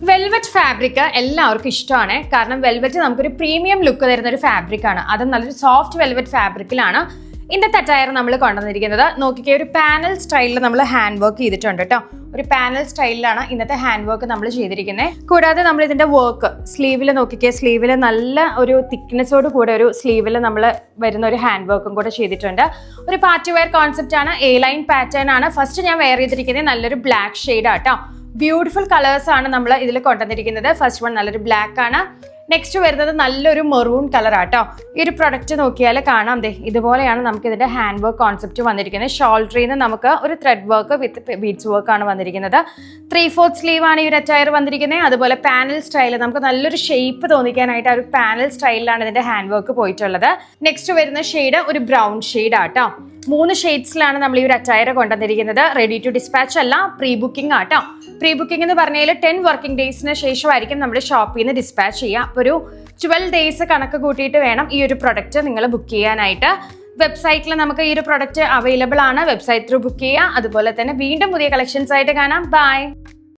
Velvet fabric എല്ലാവർക്കും ഇഷ്ടമാണ്. കാരണം വെൽവെറ്റ് നമുക്കൊരു പ്രീമിയം ലുക്ക് തരുന്ന ഒരു ഫാബ്രിക് ആണ്. അതും നല്ലൊരു സോഫ്റ്റ് വെൽവെറ്റ് ഫാബ്രിക്കിലാണ് ഇന്നത്തെ അറ്റയർ നമ്മൾ കൊണ്ടുവന്നിരിക്കുന്നത്. നോക്കിക്കേ, ഒരു പാനൽ സ്റ്റൈലിൽ നമ്മൾ ഹാൻഡ് വർക്ക് ചെയ്തിട്ടുണ്ട് കേട്ടോ. ഒരു പാനൽ സ്റ്റൈലിലാണ് ഇന്നത്തെ ഹാൻഡ് വർക്ക് നമ്മൾ ചെയ്തിരിക്കുന്നത്. കൂടാതെ നമ്മൾ ഇതിന്റെ വർക്ക് സ്ലീവിൽ നോക്കിക്കേ, സ്ലീവിൽ നല്ല ഒരു തിക്നെസ്സോട് കൂടെ ഒരു സ്ലീവിൽ നമ്മൾ വരുന്ന ഒരു ഹാൻഡ് വർക്കും കൂടെ ചെയ്തിട്ടുണ്ട്. ഒരു പാർട്ടി വെയർ കോൺസെപ്റ്റ് ആണ്, എ ലൈൻ പാറ്റേൺ ആണ്. ഫസ്റ്റ് ഞാൻ വെയർ ചെയ്തിരിക്കുന്നത് നല്ലൊരു ബ്ലാക്ക് ഷെയ്ഡ് ആട്ടോ. ബ്യൂട്ടിഫുൾ കളേഴ്സ് ആണ് നമ്മൾ ഇതിൽ കൊണ്ടുവന്നിരിക്കുന്നത്. ഫസ്റ്റ് വൺ നല്ലൊരു ബ്ലാക്ക് ആണ്. നെക്സ്റ്റ് വരുന്നത് നല്ലൊരു മെറൂൺ കളർ ആട്ടോ. ഈ ഒരു പ്രൊഡക്റ്റ് നോക്കിയാൽ കാണാം, ദേ ഇതുപോലെയാണ് നമുക്ക് ഇതിന്റെ ഹാൻഡ് വർക്ക് കോൺസെപ്റ്റ് വന്നിരിക്കുന്നത്. ഷോൾഡറിൽ നിന്ന് നമുക്ക് ഒരു thread work with beads work ആണ് വന്നിരിക്കുന്നത്. 3/4 സ്ലീവ് ആണ് ഈ ഒരു അറ്റയർ വന്നിരിക്കുന്നത്. അതുപോലെ പാനൽ സ്റ്റൈൽ നമുക്ക് നല്ലൊരു ഷേപ്പ് തോന്നിക്കാനായിട്ട് ആ ഒരു പാനൽ സ്റ്റൈലിലാണ് ഇതിന്റെ ഹാൻഡ് വർക്ക് പോയിട്ടുള്ളത്. നെക്സ്റ്റ് വരുന്ന ഷെയ്ഡ് ഒരു ബ്രൗൺ ഷെയ്ഡ് ആട്ടോ. 3 ഷെയ്ഡ്സിലാണ് നമ്മൾ ഈ ഒരു അറ്റയർ കൊണ്ടുവന്നിരിക്കുന്നത്. റെഡി ടു ഡിസ്പാച്ച് അല്ല, പ്രീ ബുക്കിംഗ് ആട്ടോ. പ്രീ ബുക്കിംഗ് എന്ന് പറഞ്ഞാൽ 10 വർക്കിംഗ് ഡേയ്സിന് ശേഷമായിരിക്കും നമ്മുടെ ഷോപ്പിൽ നിന്ന് ഡിസ്പാച്ച് ചെയ്യുക. അപ്പോൾ ഒരു 12 ഡേയ്സ് കണക്ക് കൂട്ടിയിട്ട് വേണം ഈ ഒരു പ്രൊഡക്റ്റ് നിങ്ങൾ ബുക്ക് ചെയ്യാനായിട്ട്. വെബ്സൈറ്റിൽ നമുക്ക് ഈ ഒരു പ്രൊഡക്റ്റ് അവൈലബിൾ ആണ്. വെബ്സൈറ്റ് ത്രൂ ബുക്ക് ചെയ്യുക. അതുപോലെ തന്നെ വീണ്ടും പുതിയ കളക്ഷൻസ് ആയിട്ട് കാണാം. ബൈ.